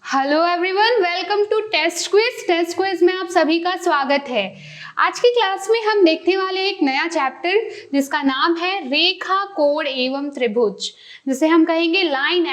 Hello everyone, welcome to test quiz. Test quiz में आप सभी का स्वागत है। आज की क्लास में हम देखने वाले एक नया चैप्टर जिसका नाम है रेखा, कोण एवं त्रिभुज, जिसे हम कहेंगे लाइन,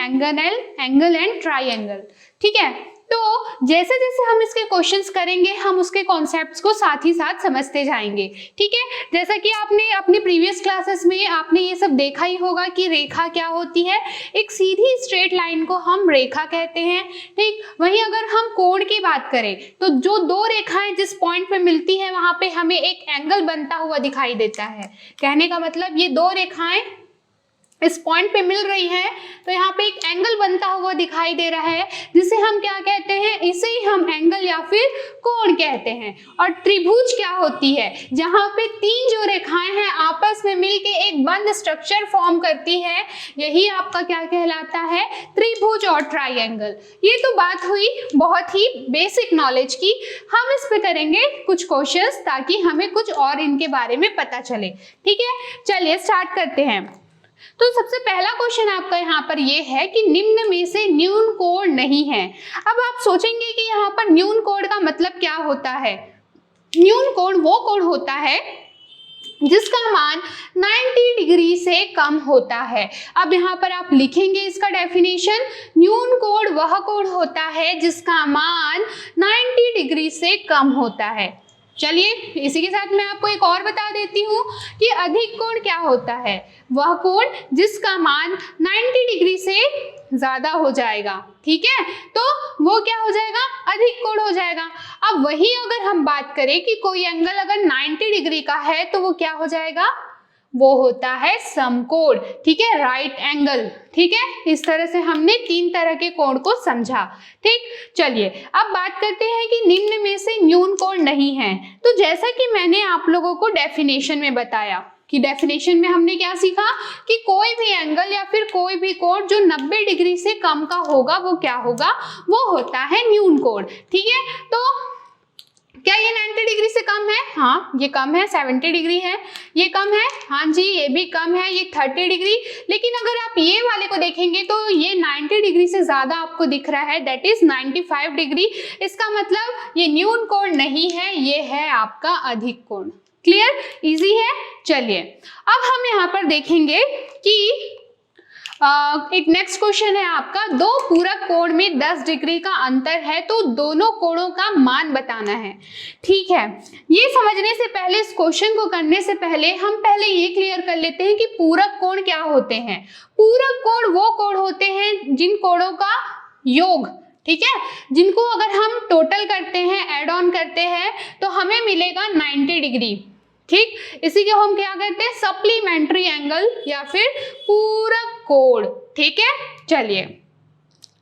एंगल एंड ट्राइंगल। ठीक है, तो जैसे जैसे हम इसके क्वेश्चंस करेंगे हम उसके कॉन्सेप्ट्स को साथ ही साथ समझते जाएंगे। ठीक है, जैसा कि आपने अपने प्रीवियस क्लासेस में आपने ये सब देखा ही होगा कि रेखा क्या होती है। एक सीधी स्ट्रेट लाइन को हम रेखा कहते हैं। ठीक, वहीं अगर हम कोण की बात करें तो जो दो रेखाएं जिस पॉइंट पे मिलती है वहां पे हमें एक एंगल बनता हुआ दिखाई देता है। कहने का मतलब ये दो रेखाएं इस पॉइंट पे मिल रही है तो यहाँ पे एक एंगल बनता हुआ दिखाई दे रहा है, जिसे हम क्या कहते हैं, इसे ही हम एंगल या फिर कोण कहते हैं। और त्रिभुज क्या होती है, जहाँ पे तीन जो रेखाएं हैं आपस में मिलके एक बंद स्ट्रक्चर फॉर्म करती है, यही आपका क्या कहलाता है, त्रिभुज और ट्राइंगल। ये तो बात हुई बहुत ही बेसिक नॉलेज की। हम इस पे करेंगे कुछ क्वेश्चंस ताकि हमें कुछ और इनके बारे में पता चले। ठीक है, चलिए स्टार्ट करते हैं। तो सबसे पहला क्वेश्चन आपका यहाँ पर ये है कि निम्न में से न्यून कोण नहीं है। अब आप सोचेंगे कि यहाँ पर न्यून कोण का मतलब क्या होता है। न्यून कोण वो कोण होता है जिसका मान 90 डिग्री से कम होता है। अब यहाँ पर आप लिखेंगे इसका डेफिनेशन, न्यून कोण वह कोण होता है जिसका मान 90 डिग्री से कम होता है। चलिए इसी के साथ मैं आपको एक और बता देती हूँ कि अधिक कोण क्या होता है, वह कोण जिसका मान 90 डिग्री से ज्यादा हो जाएगा। ठीक है, तो वो क्या हो जाएगा, अधिक कोण हो जाएगा। अब वही अगर हम बात करें कि कोई एंगल अगर 90 डिग्री का है तो वो क्या हो जाएगा, वो होता है समकोण। ठीक है, राइट एंगल। ठीक है, इस तरह से हमने तीन तरह के कोण को समझा। ठीक, चलिए अब बात करते हैं कि निम्न में से न्यून कोण नहीं है। तो जैसा कि मैंने आप लोगों को डेफिनेशन में बताया कि डेफिनेशन में हमने क्या सीखा कि कोई भी एंगल या फिर कोई भी कोण जो 90 डिग्री से कम का होगा वो क्या होगा, वो होता है न्यून कोण। ठीक है, तो क्या ये 90 डिग्री से कम है? हाँ ये कम है, 70 डिग्री है। ये कम है, हाँ जी ये भी कम है, ये 30 डिग्री। लेकिन अगर आप ये वाले को देखेंगे तो ये 90 डिग्री से ज्यादा आपको दिख रहा है, दैट इज 95 डिग्री। इसका मतलब ये न्यून कोण नहीं है, ये है आपका अधिक कोण। क्लियर, इजी है। चलिए अब हम यहाँ पर देखेंगे कि एक नेक्स्ट क्वेश्चन है आपका, दो पूरक कोण में 10 डिग्री का अंतर है तो दोनों कोणों का मान बताना है। ठीक है, ये समझने से पहले, इस क्वेश्चन को करने से पहले हम पहले ये क्लियर कर लेते हैं कि पूरक कोण क्या होते हैं। पूरक कोण वो कोण होते हैं जिन कोणों का योग, ठीक है, जिनको अगर हम टोटल करते हैं, एड ऑन करते हैं तो हमें मिलेगा 90 डिग्री। ठीक, इसी को हम क्या कहते हैं, सप्लीमेंट्री एंगल या फिर पूरक कोण। ठीक है, चलिए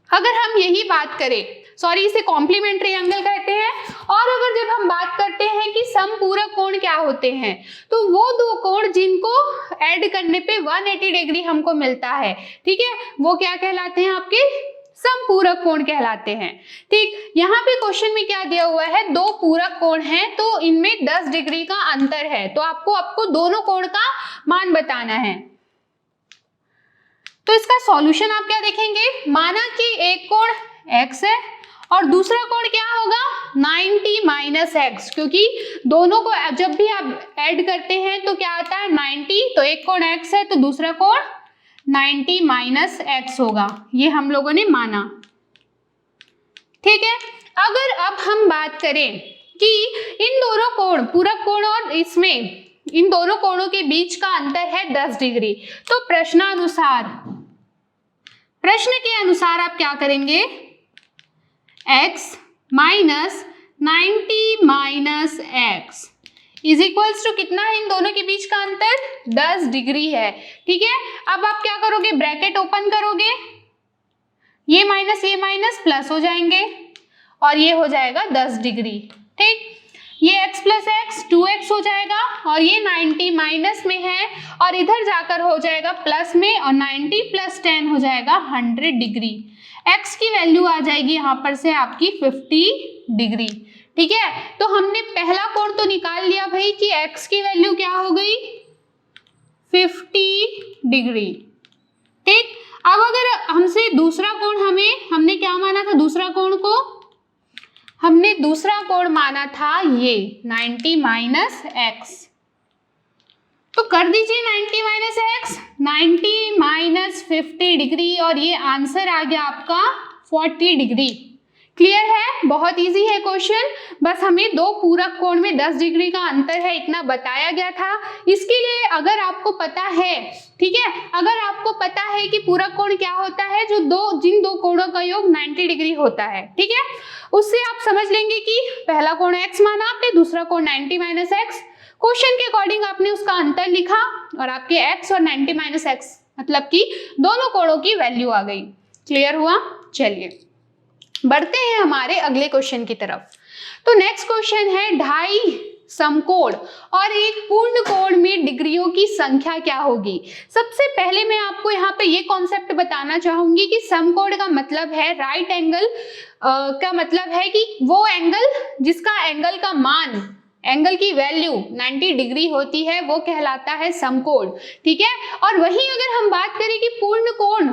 अगर हम यही बात करें, सॉरी इसे कॉम्प्लीमेंट्री एंगल कहते हैं। और अगर जब हम बात करते हैं कि समपूरक कोण क्या होते हैं, तो वो दो कोण जिनको ऐड करने पे 180 डिग्री हमको मिलता है। ठीक है, वो क्या कहलाते हैं, आपके समपूरक कोण कहलाते हैं। ठीक, यहाँ पे क्वेश्चन में क्या दिया हुआ है, दो पूरक कोण हैं तो इनमें 10 डिग्री का अंतर है, तो आपको दोनों कोण का मान बताना है। तो इसका सॉल्यूशन आप क्या देखेंगे, माना कि एक कोण x है और दूसरा कोण क्या होगा, 90 माइनस एक्स, क्योंकि दोनों को जब भी आप ऐड करते हैं तो क्या आता है 90, तो एक कोण x है तो दूसरा कोण 90 माइनस एक्स होगा, ये हम लोगों ने माना। ठीक है, अगर अब हम बात करें कि इन दोनों कोण, पूरक कोण और इसमें इन दोनों कोणों के बीच का अंतर है 10 डिग्री, तो प्रश्न के अनुसार आप क्या करेंगे, x minus 90 minus x is equals to कितना है, इन दोनों के बीच का अंतर 10 डिग्री है। ठीक है, अब आप क्या करोगे, ब्रैकेट ओपन करोगे, ये माइनस प्लस हो जाएंगे और ये हो जाएगा 10 डिग्री। ठीक, ये x प्लस एक्स 2x हो जाएगा और ये 90 माइनस में है और इधर जाकर हो जाएगा प्लस में, और 90 प्लस 10 हो जाएगा 100 डिग्री। x की वैल्यू आ जाएगी यहाँ पर से आपकी 50 डिग्री। ठीक है, तो हमने पहला कोण तो निकाल लिया भाई कि x की वैल्यू क्या हो गई, 50 डिग्री। ठीक, अब अगर हमसे दूसरा कोण हमने क्या माना था, दूसरा कोण दूसरा कोण माना था ये 90 माइनस एक्स, तो कर दीजिए 90 माइनस एक्स, 90 माइनस 50 डिग्री और ये आंसर आ गया आपका 40 डिग्री। क्लियर है, बहुत इजी है क्वेश्चन, बस हमें दो पूरक कोण में 10 डिग्री का अंतर है इतना बताया गया था। इसके लिए अगर आपको पता है, ठीक है, अगर आपको पता है कि पूरक कोण क्या होता है, जो जिन दो कोणों का योग 90 डिग्री होता है, ठीक है, उससे आप समझ लेंगे कि पहला कोण x माना आपने, दूसरा कोण 90 माइनस एक्स, क्वेश्चन के अकॉर्डिंग आपने उसका अंतर लिखा और आपके x और 90 माइनस एक्स मतलब कि दोनों कोणों की वैल्यू आ गई। क्लियर हुआ? चलिए बढ़ते हैं हमारे अगले क्वेश्चन की तरफ। तो नेक्स्ट क्वेश्चन है 2.5 समकोण और एक पूर्ण कोण में डिग्रियों की संख्या क्या होगी। सबसे पहले मैं आपको यहाँ पे ये कॉन्सेप्ट बताना चाहूंगी कि समकोण का मतलब है राइट एंगल, का मतलब है कि वो एंगल जिसका एंगल का मान, एंगल की वैल्यू 90 डिग्री होती है, वो कहलाता है समकोण, ठीक है। और वहीं अगर हम बात करें कि पूर्ण कोण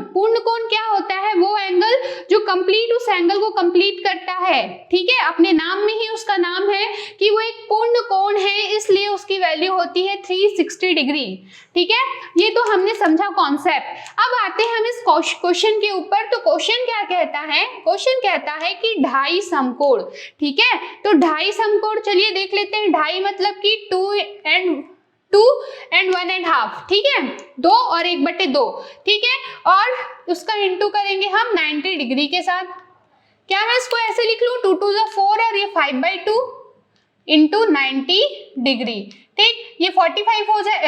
क्या होता है, वो एंगल जो कंप्लीट उस एंगल को कंप्लीट करता है, ठीक है, अपने नाम में ही उसका नाम है कि वो एक पूर्ण कोण है, इसलिए उसकी वैल्यू होती है 360 डिग्री, ठीक है। ये तो हमने समझा कॉन्सेप्ट। अब आते हैं हम इस क्वेश्चन के ऊपर। तो क्वेश्चन क्या कहता है? क्वेश्चन कहता है कि 2.5 समकोण, ठीक है। तो 2.5 समकोण चलिए देख लेते हैं। 2.5 मतलब कि 2 and 1.5, ठीक है, 2 और 1/2, ठीक है, और उसका इंटू करेंगे हम 90 डिग्री के साथ। क्या मैं इसको ऐसे लिख लूं, 2 2 4 और ये 5/2 इंटू 90 डिग्री, ठीक, ये 45 हो जाए,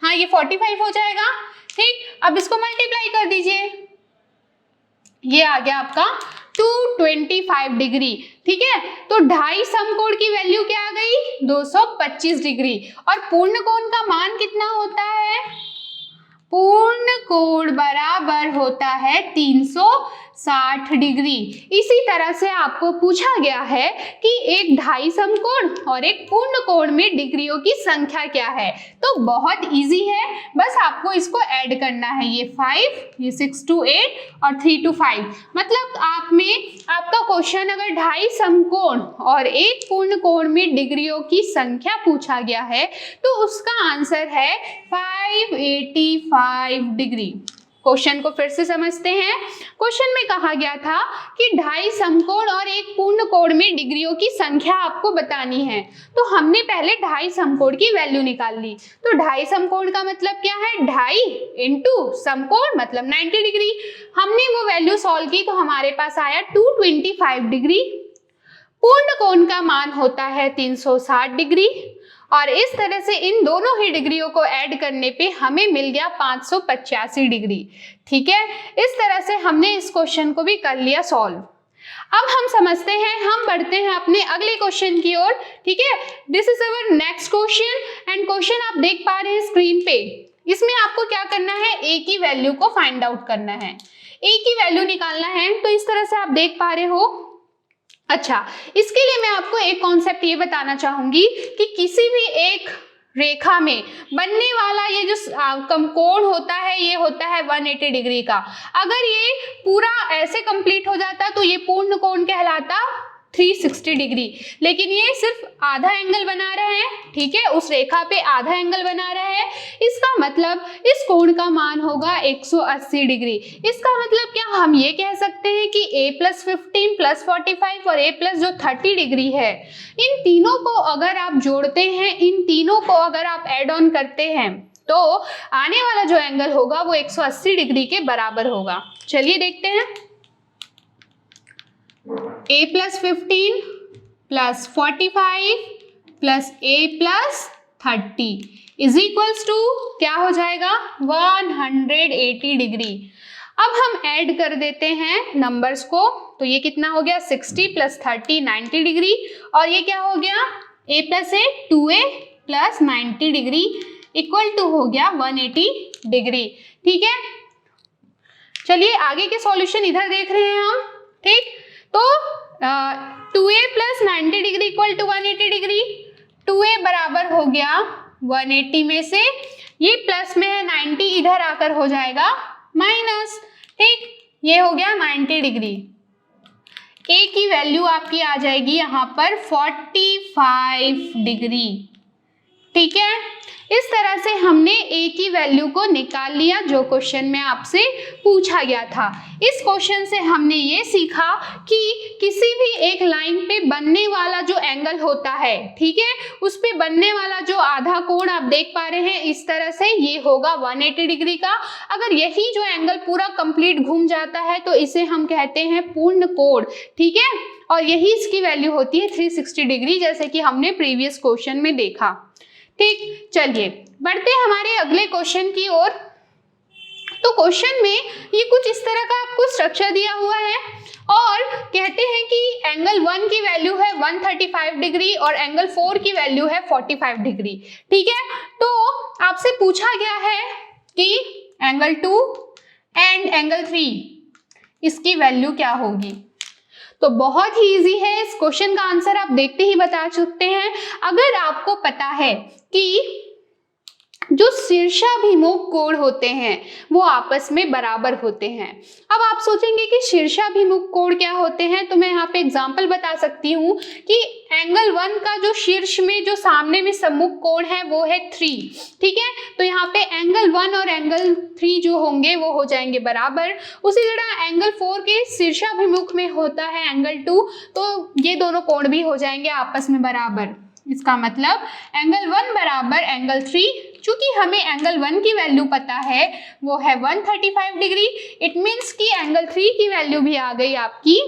हाँ ये 45 हो जाएगा, ठीक। अब इसको मल्टीप्लाई कर दीजिए, ये आ गया आपका 225 डिग्री, ठीक है। तो 2.5 समकोण की वैल्यू क्या आ गई? 225 डिग्री। और पूर्ण कोण का मान कितना होता है? पूर्ण कोण बराबर होता है 360 डिग्री। इसी तरह से आपको पूछा गया है कि एक 2.5 समकोण और एक पूर्ण कोण में डिग्रियों की संख्या क्या है। तो बहुत इजी है, बस आपको इसको ऐड करना है, ये 5, ये 6 to 8 और 3 to 5। मतलब आपका क्वेश्चन अगर 2.5 समकोण और एक पूर्ण कोण में डिग्रियों की संख्या पूछा गया है तो उसका आंसर है 585 डिग्री। क्वेश्चन को फिर से समझते हैं। क्वेश्चन में कहा गया था कि 2.5 समकोण और एक पूर्ण कोण में डिग्रियों की संख्या आपको बतानी है। तो हमने पहले 2.5 समकोण की वैल्यू निकाल ली। तो 2.5 समकोण का मतलब क्या है? 2.5 इंटू समकोण मतलब 90 डिग्री। हमने वो वैल्यू सॉल्व की तो हमारे पास आया 225 डिग्री। पूर्ण कोण का मान होता है 360 डिग्री और इस तरह से इन दोनों ही डिग्रियों को ऐड करने पे हमें मिल गया 585 डिग्री। ठीक है, इस तरह से हमने इस क्वेश्चन को भी कर लिया सॉल्व। अब हम समझते हैं, हम बढ़ते हैं अपने अगले क्वेश्चन की ओर। ठीक है, this is our next question and question आप देख पा रहे हैं स्क्रीन पे। इसमें आपको क्या करना है? ए की वैल्यू को फाइंड आउट करना है, ए की वैल्यू निकालना है। तो इस तरह से आप देख पा रहे हो। अच्छा, इसके लिए मैं आपको एक कॉन्सेप्ट ये बताना चाहूंगी कि किसी भी एक रेखा में बनने वाला ये जो कोण होता है ये होता है 180 डिग्री का। अगर ये पूरा ऐसे कंप्लीट हो जाता तो ये पूर्ण कोण कहलाता 360 डिग्री, लेकिन ये सिर्फ आधा एंगल बना रहा है। ठीक है, उस रेखा पे आधा एंगल बना रहा है। इसका मतलब इस कोण का मान होगा 180 डिग्री। इसका मतलब क्या हम ये कह सकते हैं कि a + 15 + 45 और a + जो 30 डिग्री है, इन तीनों को अगर आप जोड़ते हैं, इन तीनों को अगर आप एड ऑन करते हैं तो आने वाला जो एंगल होगा वो 180 डिग्री के बराबर होगा। चलिए देखते हैं। a + 15 + 45 + a + 30 is equals to क्या हो जाएगा? 180 डिग्री। अब हम ऐड कर देते हैं नंबर्स को, तो ये कितना हो गया? 60 + 30 90 डिग्री और ये क्या हो गया? a + a 2a + 90 degree equal to हो गया 180 डिग्री। ठीक है, चलिए आगे के सॉल्यूशन इधर देख रहे हैं हम। ठीक, तो 2a + 90 degree equal to 180 degree. 2a बराबर हो गया 180 में से ये प्लस में है 90, इधर आकर हो जाएगा माइनस। ठीक, ये हो गया 90 डिग्री। ए की वैल्यू आपकी आ जाएगी यहाँ पर 45 डिग्री। ठीक है, इस तरह से हमने ए की वैल्यू को निकाल लिया जो क्वेश्चन में आपसे पूछा गया था। इस क्वेश्चन से हमने ये सीखा कि किसी भी एक लाइन पे बनने वाला जो एंगल होता है, ठीक है, उस पे बनने वाला जो आधा कोण आप देख पा रहे हैं इस तरह से, ये होगा 180 डिग्री का। अगर यही जो एंगल पूरा कंप्लीट घूम जाता है तो इसे हम कहते हैं पूर्ण कोण। ठीक है, और यही इसकी वैल्यू होती है 360 डिग्री, जैसे कि हमने प्रीवियस क्वेश्चन में देखा। ठीक, चलिए बढ़ते हैं हमारे अगले क्वेश्चन की ओर। तो क्वेश्चन में ये कुछ इस तरह का आपको स्ट्रक्चर दिया हुआ है और कहते हैं कि एंगल 1 की वैल्यू है 135 डिग्री और एंगल 4 की वैल्यू है 45 डिग्री। ठीक है, तो आपसे पूछा गया है कि एंगल 2 एंड एंगल 3 इसकी वैल्यू क्या होगी। तो बहुत ही इजी है, इस क्वेश्चन का आंसर आप देखते ही बता सकते हैं। अगर आपको पता है कि जो शीर्षाभिमुख कोण होते हैं वो आपस में बराबर होते हैं। अब आप सोचेंगे कि शीर्षाभिमुख कोण क्या होते हैं, तो मैं यहाँ पे एग्जांपल बता सकती हूँ कि एंगल 1 का जो शीर्ष में जो सामने में सम्मुख कोण है वो है 3। ठीक है, तो यहाँ पे एंगल 1 और एंगल 3 जो होंगे वो हो जाएंगे बराबर। उसी तरह एंगल 4 के शीर्षाभिमुख में होता है एंगल 2, तो ये दोनों कोण भी हो जाएंगे आपस में बराबर। इसका मतलब एंगल 1 बराबर एंगल 3, चूंकि हमें एंगल 1 की वैल्यू पता है वो है 135 डिग्री, इट मीन्स कि एंगल 3 की वैल्यू भी आ गई आपकी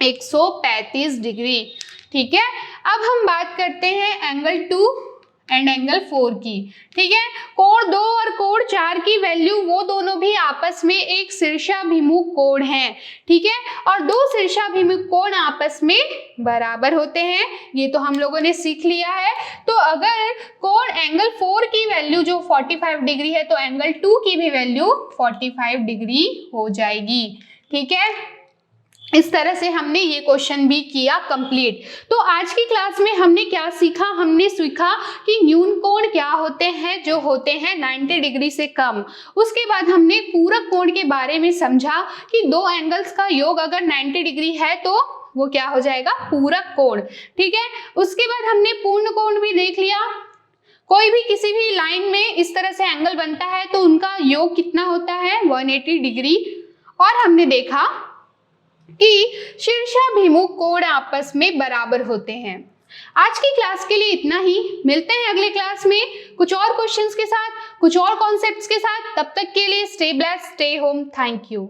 135 डिग्री। ठीक है, अब हम बात करते हैं एंगल 2 एंड एंगल 4 की। ठीक है, कोण 2 और कोण 4 की वैल्यू वो दोनों भी आपस में एक शीर्षाभिमुख कोण हैं। ठीक है, और दो शीर्षाभिमुख कोण आपस में बराबर होते हैं, ये तो हम लोगों ने सीख लिया है। तो अगर कोण एंगल 4 की वैल्यू जो 45 डिग्री है तो एंगल 2 की भी वैल्यू 45 डिग्री हो जाएगी। ठीक है, इस तरह से हमने ये क्वेश्चन भी किया कंप्लीट। तो आज की क्लास में हमने क्या सीखा, हमने सीखा कि न्यून कोण क्या होते हैं, जो होते हैं 90 डिग्री से कम। उसके बाद हमने पूरक कोण के बारे में समझा कि दो एंगल्स का योग अगर 90 डिग्री है तो वो क्या हो जाएगा, पूरक कोण। ठीक है, उसके बाद हमने पूर्ण कोण भी देख लिया। कोई भी किसी भी लाइन में इस तरह से एंगल बनता है तो उनका योग कितना होता है, 180 डिग्री। और हमने देखा कि शीर्षाभिमुख कोण आपस में बराबर होते हैं। आज की क्लास के लिए इतना ही, मिलते हैं अगले क्लास में कुछ और क्वेश्चंस के साथ, कुछ और कॉन्सेप्ट्स के साथ। तब तक के लिए stay blessed, stay home, thank you.